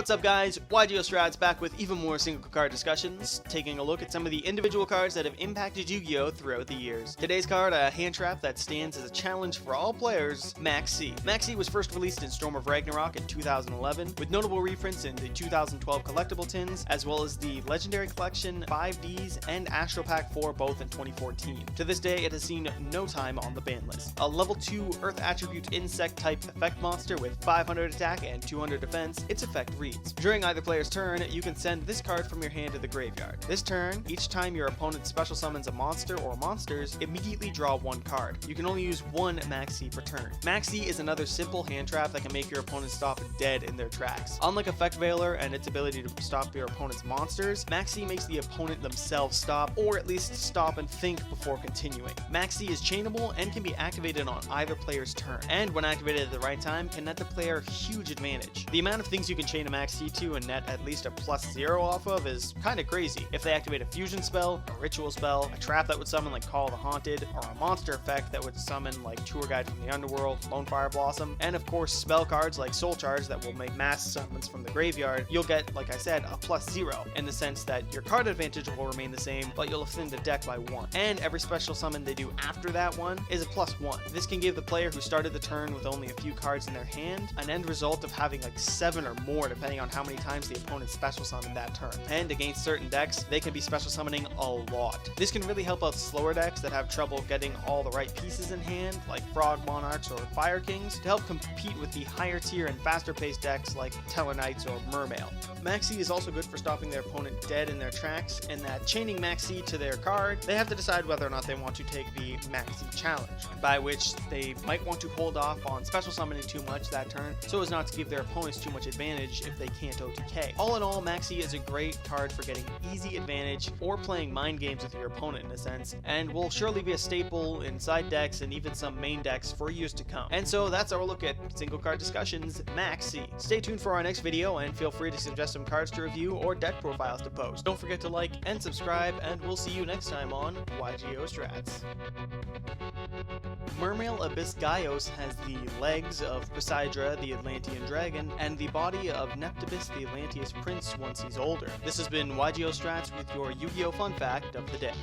What's up guys, yugioh Strats back with even more single card discussions, taking a look at some of the individual cards that have impacted Yu-Gi-Oh! Throughout the years. Today's card, a hand trap that stands as a challenge for all players, Maxx. Maxx was first released in Storm of Ragnarok in 2011, with notable reprints in the 2012 collectible tins, as well as the Legendary Collection, 5Ds, and Astro Pack 4 both in 2014. To this day, it has seen no time on the ban list. A level 2 Earth Attribute Insect type effect monster with 500 attack and 200 defense, its effect reads: during either player's turn, you can send this card from your hand to the graveyard. This turn, each time your opponent special summons a monster or monsters, immediately draw one card. You can only use one Maxx per turn. Maxx is another simple hand trap that can make your opponent stop dead in their tracks. Unlike Effect Veiler and its ability to stop your opponent's monsters, Maxx makes the opponent themselves stop, or at least stop and think before continuing. Maxx is chainable and can be activated on either player's turn, and when activated at the right time, can net the player huge advantage. The amount of things you can chain a Maxx to and net at least a +0 off of is kinda crazy. If they activate a fusion spell, a ritual spell, a trap that would summon like Call of the Haunted, or a monster effect that would summon like Tour Guide from the Underworld, Lone Fire Blossom, and of course spell cards like Soul Charge that will make mass summons from the graveyard, you'll get, like I said, a +0, in the sense that your card advantage will remain the same, but you'll thin the deck by 1. And every special summon they do after that one is a +1. This can give the player who started the turn with only a few cards in their hand an end result of having like 7 or more, depending on how many times the opponent special summoned that turn. And against certain decks, they can be special summoning a lot. This can really help out slower decks that have trouble getting all the right pieces in hand, like Frog Monarchs or Fire Kings, to help compete with the higher tier and faster paced decks like Tellarknights or Mermail. Maxx is also good for stopping their opponent dead in their tracks, and that chaining Maxx to their card, they have to decide whether or not they want to take the Maxx challenge, by which they might want to hold off on special summoning too much that turn so as not to give their opponents too much advantage if they can't OTK. All in all, Maxx is a great card for getting easy advantage or playing mind games with your opponent in a sense, and will surely be a staple in side decks and even some main decks for years to come. And so that's our look at single card discussions, Maxx. Stay tuned for our next video and feel free to suggest some cards to review or deck profiles to post. Don't forget to like and subscribe, and we'll see you next time on yugioh Strats. Mermail Vs has the legs of Poseidra, the Atlantean dragon, and the body of Neptibus, the Atlanteus prince once he's older. This has been yugioh Strats with your Yu-Gi-Oh! Fun Fact of the day.